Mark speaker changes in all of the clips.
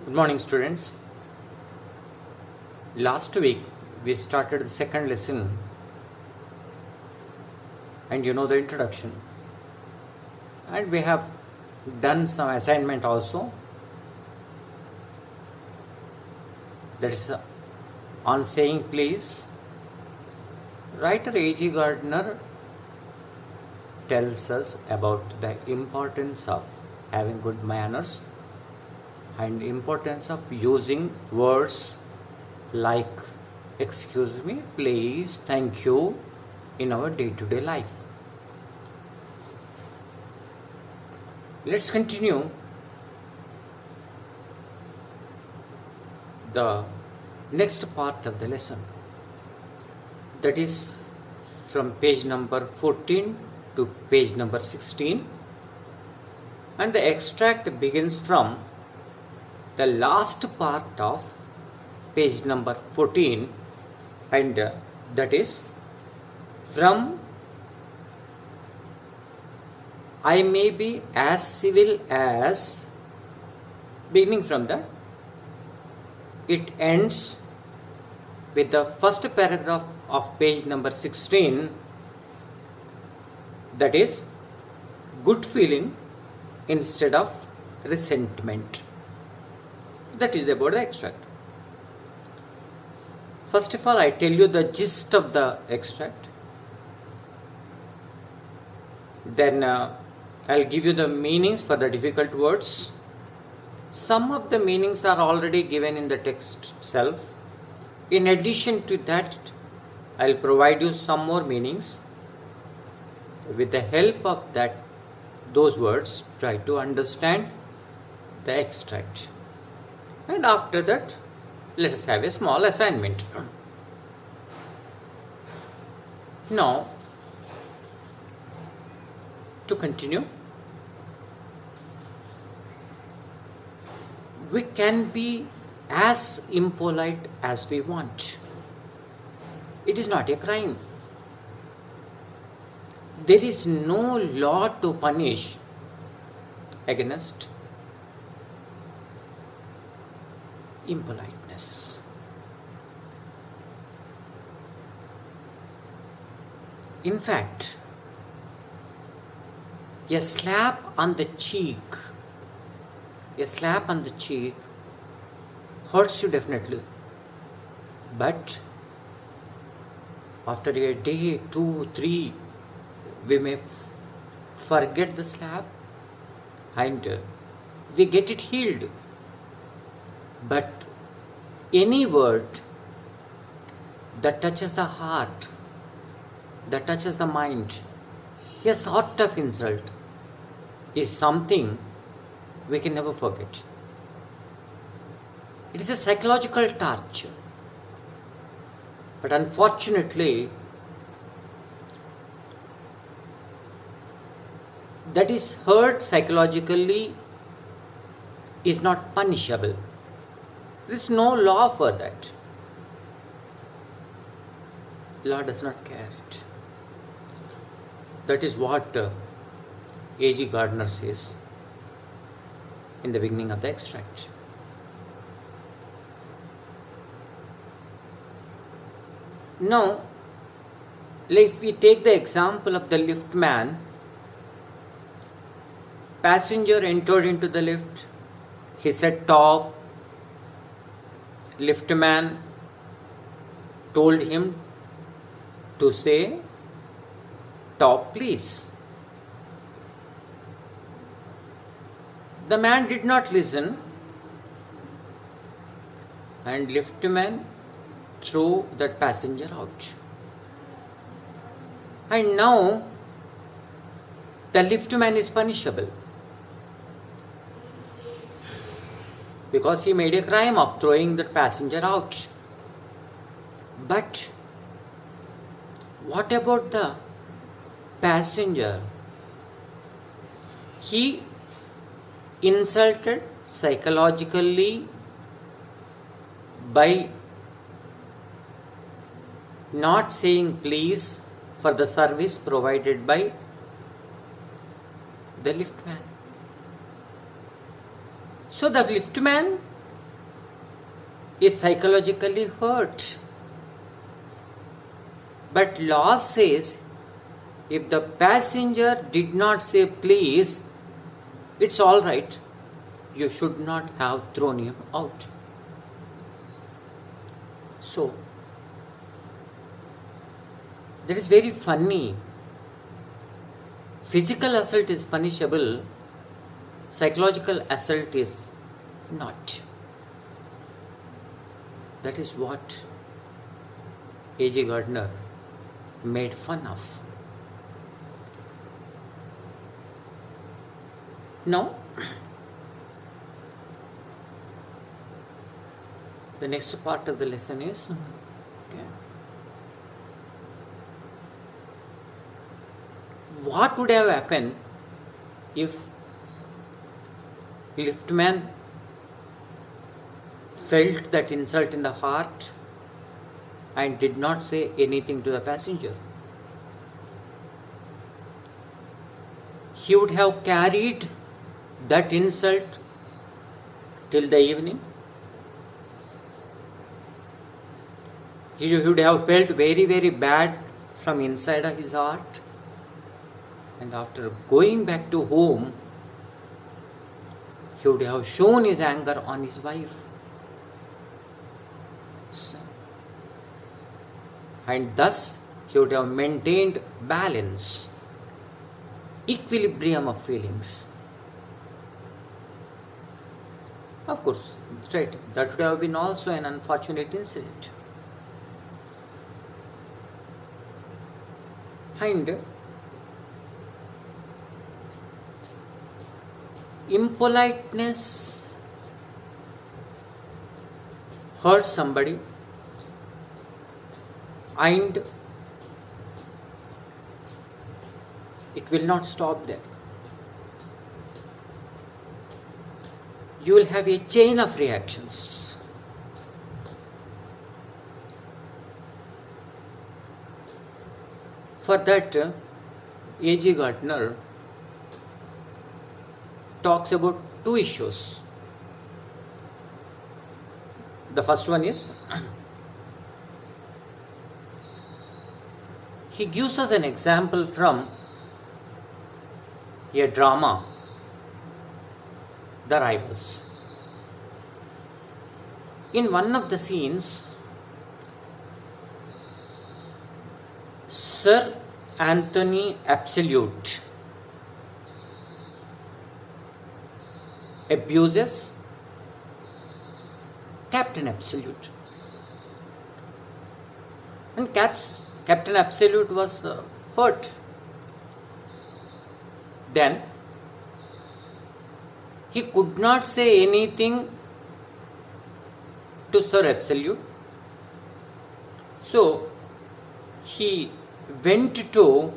Speaker 1: Good morning, students. Last week we started the second lesson and you know the introduction, and we have done some assignment also, that is on saying please. Writer A.G. Gardner tells us about the importance of having good manners and importance of using words like excuse me, please, thank you in our day-to-day life. Let's continue the next part of the lesson, that is from page number 14 to page number 16, and the extract begins from the last part of page number 14, and that is from I may be as civil as, beginning from that, it ends with the first paragraph of page number 16, that is good feeling instead of resentment. That is about the extract. First of all, I tell you the gist of the extract. Then I'll give you the meanings for the difficult words. Some of the meanings are already given in the text itself. In addition to that, I'll provide you some more meanings. With the help of those words, try to understand the extract. And after that, let us have a small assignment. Now, to continue, we can be as impolite as we want. It is not a crime. There is no law to punish against impoliteness. In fact, a slap on the cheek hurts you definitely, but after a day, 2, 3, we may forget the slap and we get it healed. But any word that touches the heart, that touches the mind, a sort of insult, is something we can never forget. It is a psychological torture. But unfortunately, that is hurt psychologically is not punishable. There is no law for that. Law does not care it. That is what A.G. Gardner says in the beginning of the extract. Now, if we take the example of the liftman, passenger entered into the lift, he said top, liftman told him to say top please. The man did not listen and liftman threw that passenger out. And now the liftman is punishable because he made a crime of throwing the passenger out. But what about the passenger? He insulted psychologically by not saying please for the service provided by the liftman. So the liftman is psychologically hurt. But law says if the passenger did not say please, it's all right, you should not have thrown him out. So, that is very funny. Physical assault is punishable, psychological assault is not. That is what A.J. Gardner made fun of. Now, the next part of the lesson is what would have happened if liftman felt that insult in the heart and did not say anything to the passenger? He would have carried that insult till the evening. He would have felt very, very bad from inside of his heart. And after going back to home, he would have shown his anger on his wife. And thus, he would have maintained balance, equilibrium of feelings. Of course, right, that would have been also an unfortunate incident. And impoliteness hurt somebody and it will not stop there. You will have a chain of reactions. For that, A.J. Gardner talks about two issues. The first one is, he gives us an example from a drama, The Rivals. In one of the scenes, Sir Anthony Absolute abuses Captain Absolute. And Captain Absolute was hurt. Then he could not say anything to Sir Absolute. So he went to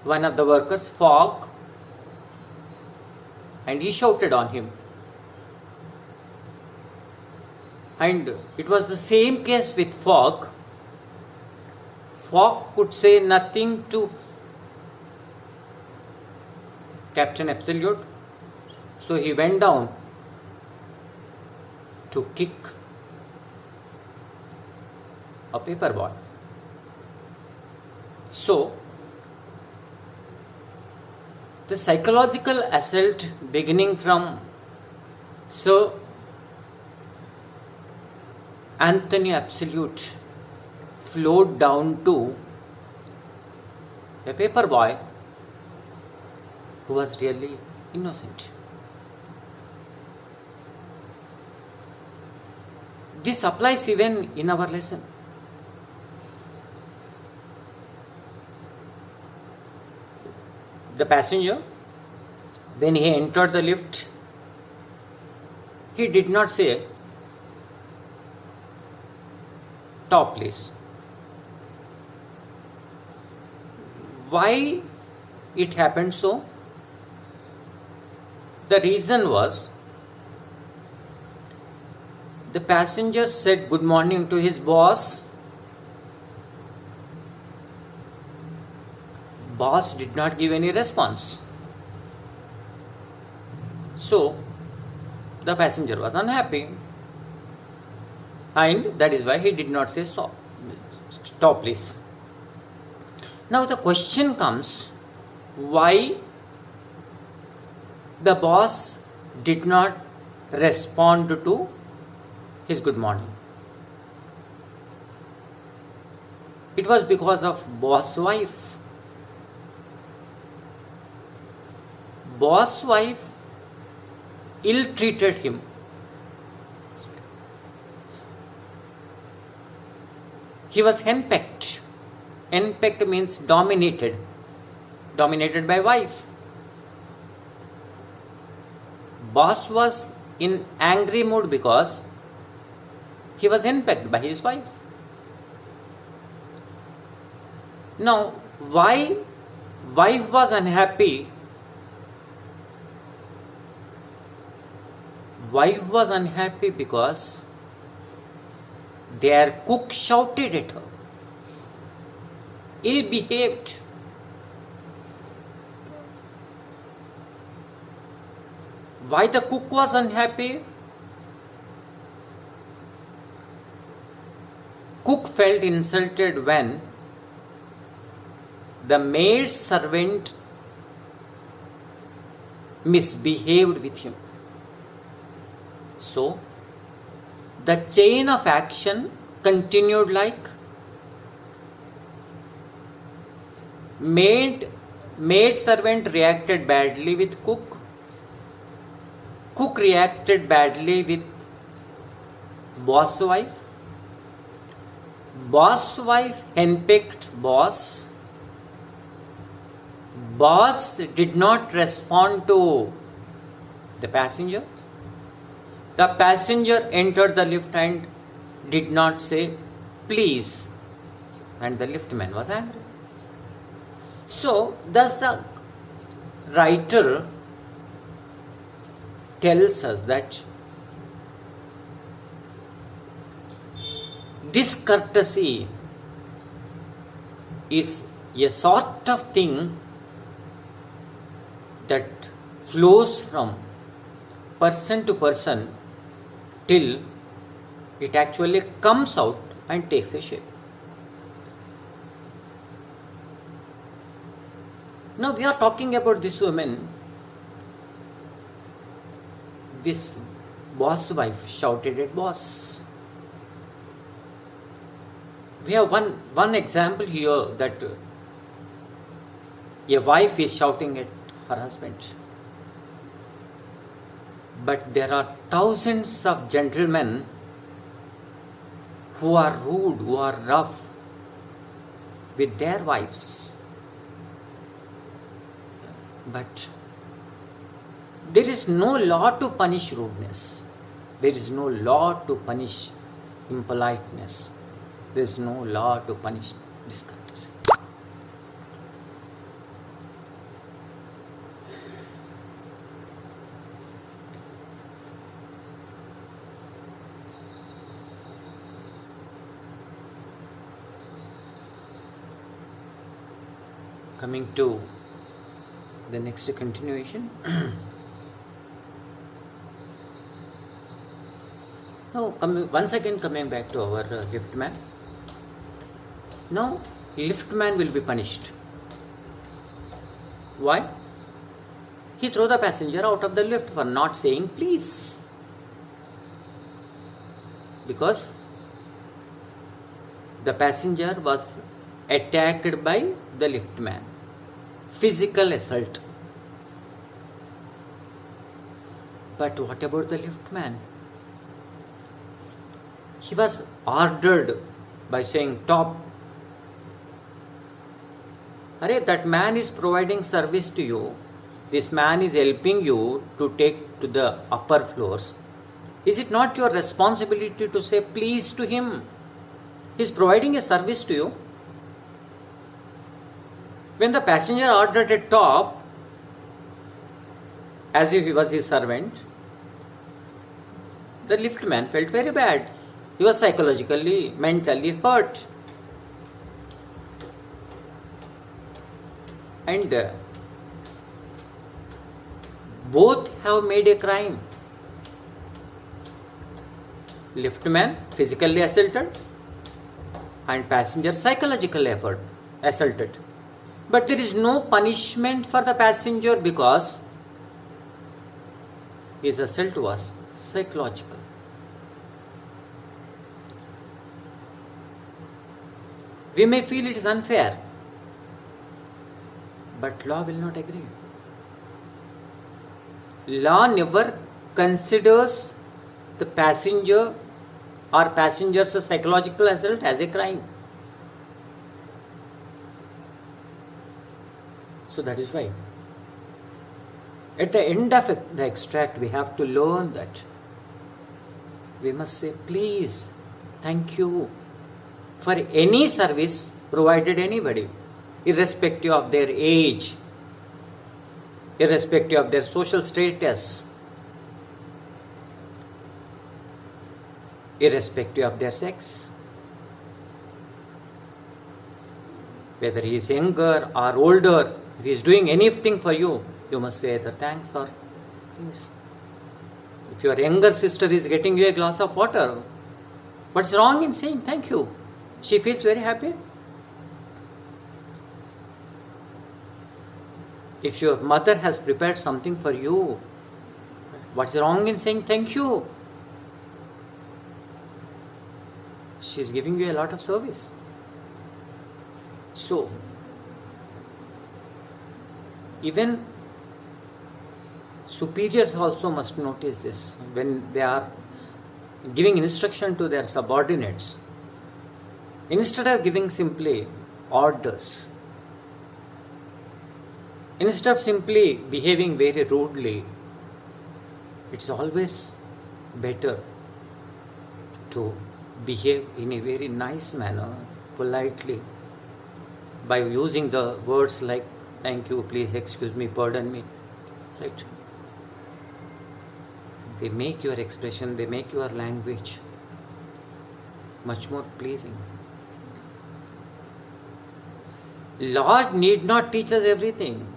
Speaker 1: one of the workers, Fogg, and he shouted on him. And it was the same case with Fogg. Fogg could say nothing to Captain Absolute, so he went down to kick a paper boy. So, the psychological assault beginning from Sir Anthony Absolute flowed down to a paper boy who was really innocent. This applies even in our lesson. The passenger, when he entered the lift, he did not say, "Top, please." Why it happened so? The reason was, the passenger said good morning to his boss. Boss did not give any response. So, The passenger was unhappy, and that is why he did not say stop, please. Now the question comes, why the boss did not respond to his good morning? It was because of boss wife. Boss wife ill-treated him. He was henpecked. Henpecked means dominated by wife. Boss was in angry mood because he was henpecked by his wife. Now, why wife was unhappy? Wife was unhappy because their cook shouted at her, ill-behaved. Why the cook was unhappy? Cook felt insulted when the maid servant misbehaved with him. So, the chain of action continued like maid servant reacted badly with cook. Cook reacted badly with boss wife. Boss wife henpecked boss. Boss did not respond to the passenger. The passenger entered the lift and did not say please, and the liftman was angry. So, thus the writer tells us that discourtesy is a sort of thing that flows from person to person till it actually comes out and takes a shape. Now we are talking about this woman. This boss wife shouted at boss. We have one example here that a wife is shouting at her husband. But there are thousands of gentlemen who are rude, who are rough with their wives. But there is no law to punish rudeness. There is no law to punish impoliteness. There is no law to punish discourtesy. Coming to the next continuation. Now, once again coming back to our liftman. Now, liftman will be punished. Why? He threw the passenger out of the lift for not saying please. Because the passenger was attacked by the liftman. Physical assault. But what about the liftman? He was ordered by saying top. That man is providing service to you. This man is helping you to take to the upper floors. Is it not your responsibility to say please to him? He is providing a service to you. When the passenger ordered at top, as if he was his servant, the liftman felt very bad. He was psychologically, mentally hurt. And both have made a crime. Liftman physically assaulted and passenger psychological effort assaulted. But there is no punishment for the passenger because his assault was psychological. We may feel it is unfair, but law will not agree. Law never considers the passenger or passenger's psychological assault as a crime. So that is why at the end of the extract we have to learn that we must say please, thank you for any service provided anybody, irrespective of their age, irrespective of their social status, irrespective of their sex. Whether he is younger or older, if he is doing anything for you, you must say either thanks or please. If your younger sister is getting you a glass of water, what's wrong in saying thank you? She feels very happy. If your mother has prepared something for you, what's wrong in saying thank you? She is giving you a lot of service. So, even superiors also must notice this when they are giving instruction to their subordinates. Instead of giving simply orders, instead of simply behaving very rudely, it's always better to behave in a very nice manner, politely, by using the words like thank you, please, excuse me, pardon me, right? They make your expression, they make your language much more pleasing. Law need not teach us everything.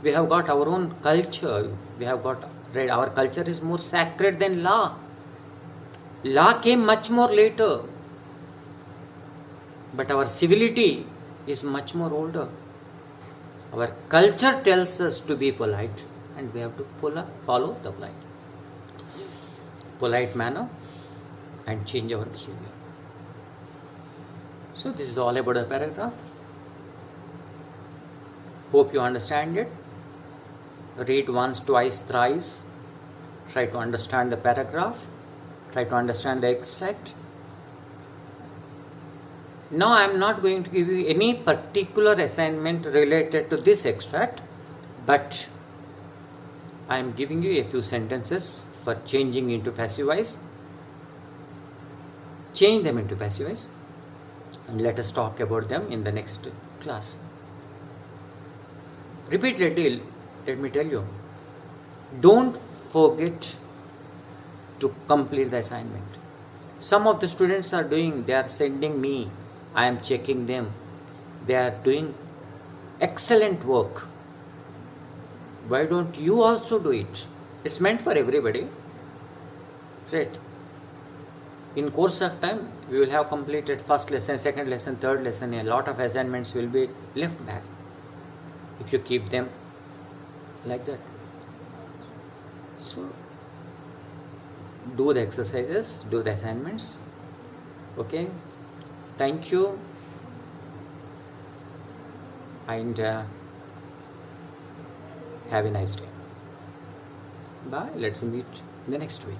Speaker 1: We have got our own culture. We have got, right, our culture is more sacred than law. Law came much more later. But our civility is much more older. Our culture tells us to be polite and we have to follow the polite manner and change our behavior. So this is all about the paragraph. Hope you understand it. Read once, twice, thrice. Try to understand the paragraph. Try to understand the extract. Now I am not going to give you any particular assignment related to this extract, but I am giving you a few sentences for changing into passive voice. Change them into passive voice and let us talk about them in the next class. Repeatedly, let me tell you, don't forget to complete the assignment. Some of the students are doing, they are sending me, I am checking them. They are doing excellent work. Why don't you also do it? It's meant for everybody. Right? In course of time, we will have completed first lesson, second lesson, third lesson. A lot of assignments will be left back if you keep them like that. So, do the exercises, do the assignments. Okay? Thank you. And have a nice day. Bye. Let's meet in the next week.